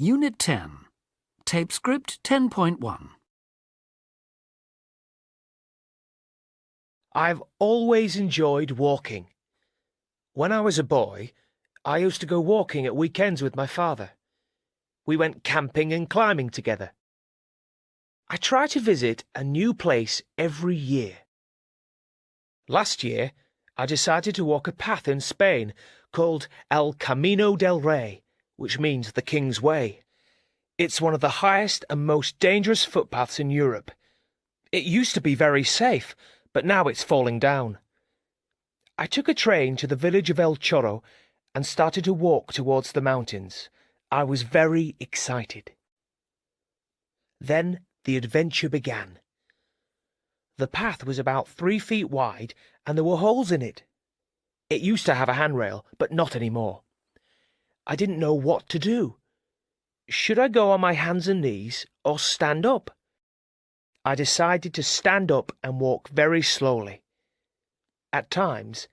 Unit 10. Tape script 10.1. I've always enjoyed walking. When I was a boy, I used to go walking at weekends with my father. We went camping and climbing together. I try to visit a new place every year. Last year, I decided to walk a path in Spain called El Camino del Rey, which means the King's Way. It's one of the highest and most dangerous footpaths in Europe. It used to be very safe, but now it's falling down. I took a train to the village of El Chorro and started to walk towards the mountains. I was very excited. Then the adventure began. The path was about 3 feet wide and there were holes in it. It used to have a handrail, but not anymore. I didn't know what to do. Should I go on my hands and knees or stand up? I decided to stand up and walk very slowly. At times,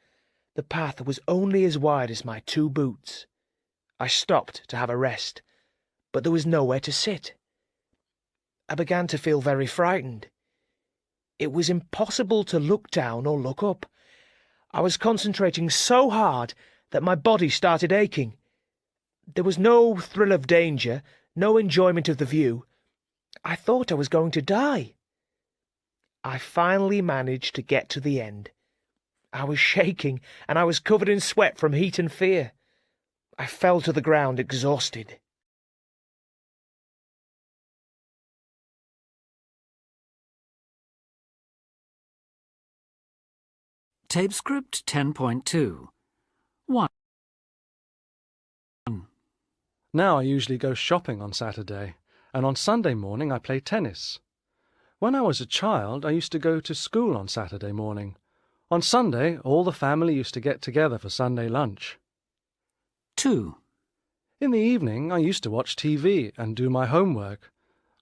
the path was only as wide as my 2 boots. I stopped to have a rest, but there was nowhere to sit. I began to feel very frightened. It was impossible to look down or look up. I was concentrating so hard that my body started aching. There was no thrill of danger, no enjoyment of the view. I thought I was going to die. I finally managed to get to the end. I was shaking, and I was covered in sweat from heat and fear. I fell to the ground exhausted. Tape script 10.2. 1. Now I usually go shopping on Saturday, and on Sunday morning I play tennis. When I was a child, I used to go to school on Saturday morning. On Sunday, all the family used to get together for Sunday lunch. 2. In the evening, I used to watch TV and do my homework.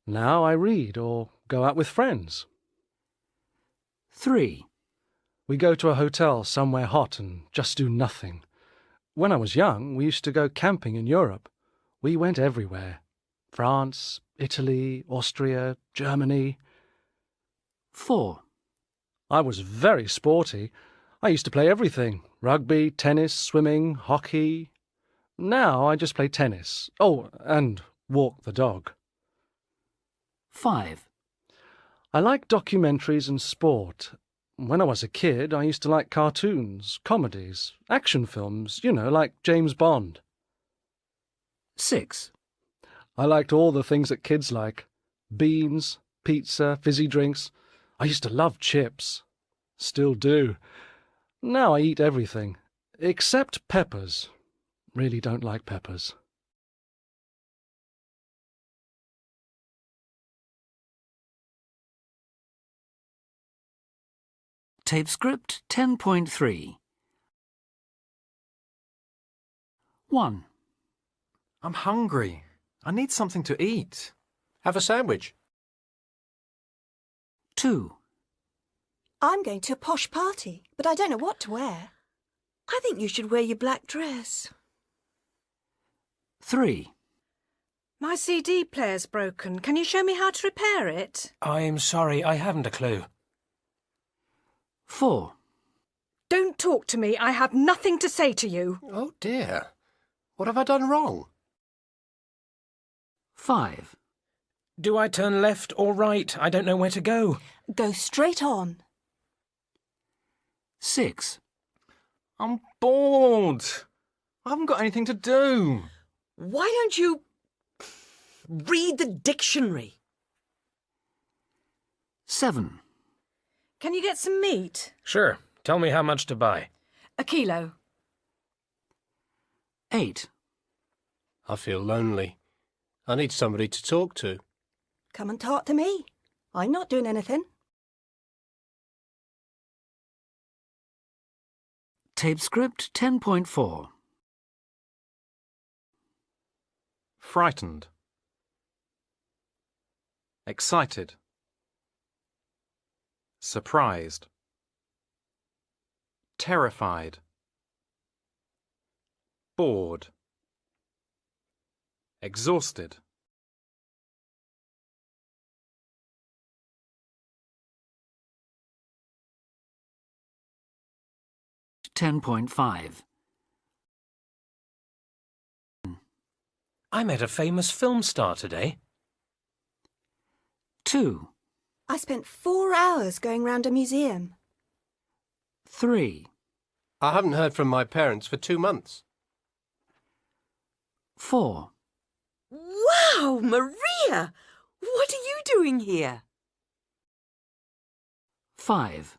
Now I read or go out with friends. 3. We go to a hotel somewhere hot and just do nothing. When I was young, we used to go camping in Europe. We went everywhere. France, Italy, Austria, Germany. 4. I was very sporty. I used to play everything. Rugby, tennis, swimming, hockey. Now I just play tennis. Oh, and walk the dog. 5. I like documentaries and sport. When I was a kid, I used to like cartoons, comedies, action films, like James Bond. 6. I liked all the things that kids like. Beans, pizza, fizzy drinks. I used to love chips. Still do. Now I eat everything, except peppers. Really don't like peppers. Tape script 10.3. 1. I'm hungry. I need something to eat. Have a sandwich. 2. I'm going to a posh party, but I don't know what to wear. I think you should wear your black dress. 3. My CD player's broken. Can you show me how to repair it? I'm sorry, I haven't a clue. 4. Don't talk to me. I have nothing to say to you. Oh dear. What have I done wrong? 5. Do I turn left or right? I don't know where to go. Go straight on. 6. I'm bored. I haven't got anything to do. Why don't you read the dictionary? 7. Can you get some meat? Sure. Tell me how much to buy. A kilo. 8. I feel lonely. I need somebody to talk to. Come and talk to me. I'm not doing anything. Tape script 10.4. Frightened. Excited. Surprised. Terrified. Bored. Exhausted. 10.5. I met a famous film star today. 2. I spent 4 hours going round a museum. 3. I haven't heard from my parents for 2 months. 4. Wow, Maria! What are you doing here? 5.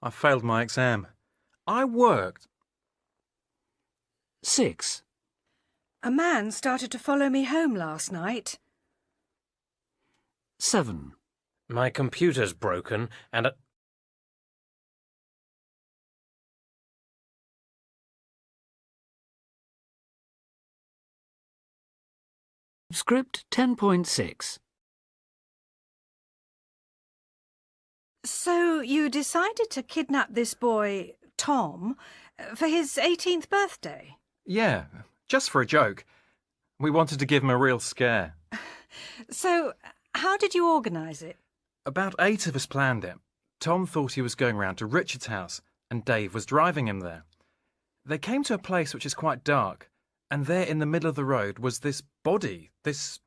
I failed my exam. I worked. 6. A man started to follow me home last night. 7. My computer's broken and... Script 10.6. So you decided to kidnap this boy, Tom, for his 18th birthday? Yeah, just for a joke. We wanted to give him a real scare. So how did you organise it? About 8 of us planned it. Tom thought he was going round to Richard's house, and Dave was driving him there. They came to a place which is quite dark, and there in the middle of the road was this body, this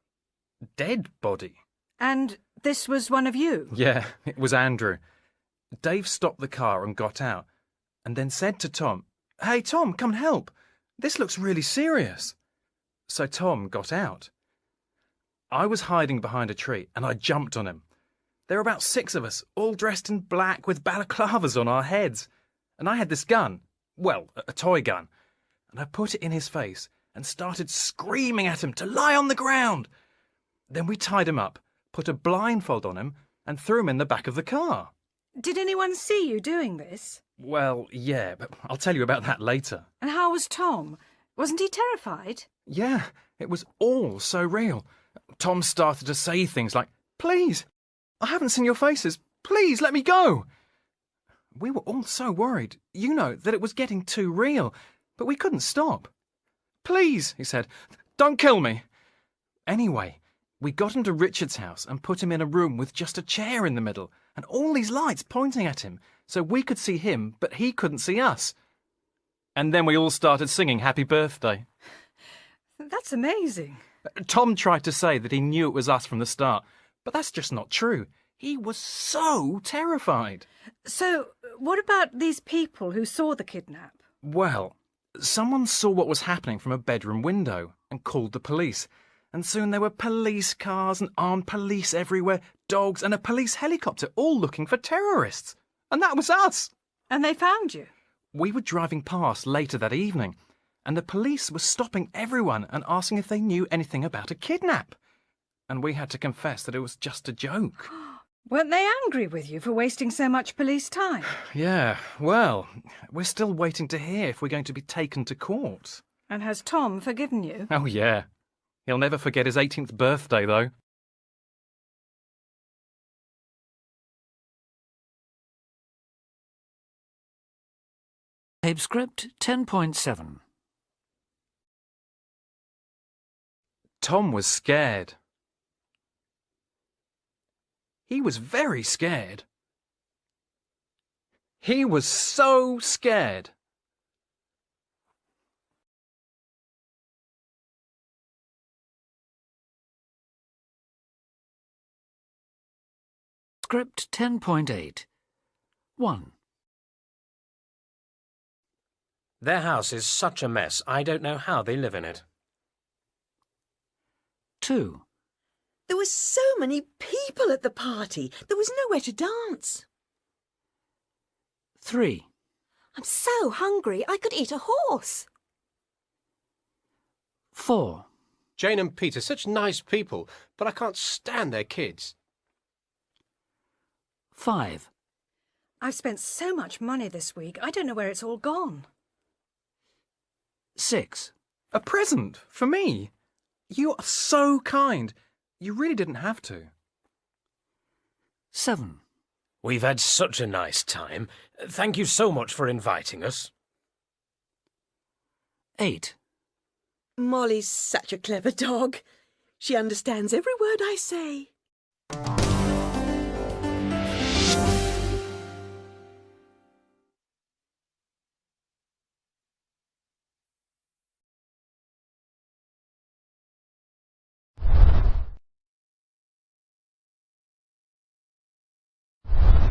dead body. And this was one of you? Yeah, it was Andrew. Dave stopped the car and got out, and then said to Tom, "Hey, Tom, come and help. This looks really serious." So Tom got out. I was hiding behind a tree, and I jumped on him. There were about 6 of us, all dressed in black with balaclavas on our heads. And I had this gun, well, a toy gun, and I put it in his face and started screaming at him to lie on the ground. Then we tied him up, put a blindfold on him, and threw him in the back of the car. Did anyone see you doing this? Well, yeah, but I'll tell you about that later. And how was Tom? Wasn't he terrified? Yeah, it was all so real. Tom started to say things like, "Please, I haven't seen your faces. Please, let me go." We were all so worried, you know, that it was getting too real, but we couldn't stop. "Please," he said, "don't kill me." Anyway, we got him to Richard's house and put him in a room with just a chair in the middle and all these lights pointing at him so we could see him, but he couldn't see us. And then we all started singing Happy Birthday. That's amazing. Tom tried to say that he knew it was us from the start, but that's just not true. He was so terrified. So what about these people who saw the kidnap? Well, someone saw what was happening from a bedroom window and called the police. And soon there were police cars and armed police everywhere, dogs and a police helicopter all looking for terrorists. And that was us. And they found you? We were driving past later that evening, and the police were stopping everyone and asking if they knew anything about a kidnap. And we had to confess that it was just a joke. Weren't they angry with you for wasting so much police time? Yeah, well, we're still waiting to hear if we're going to be taken to court. And has Tom forgiven you? Oh, yeah. He'll never forget his 18th birthday, though. Tape script 10.7. Tom was scared. He was very scared. He was so scared. Script 10.8. 1. Their house is such a mess, I don't know how they live in it. 2. There were so many people at the party. There was nowhere to dance. 3. I'm so hungry I could eat a horse. 4. Jane and Peter, such nice people, but I can't stand their kids. 5. I've spent so much money this week, I don't know where it's all gone. 6. A present for me. You are so kind. You really didn't have to. 7. We've had such a nice time. Thank you so much for inviting us. 8. Molly's such a clever dog. She understands every word I say.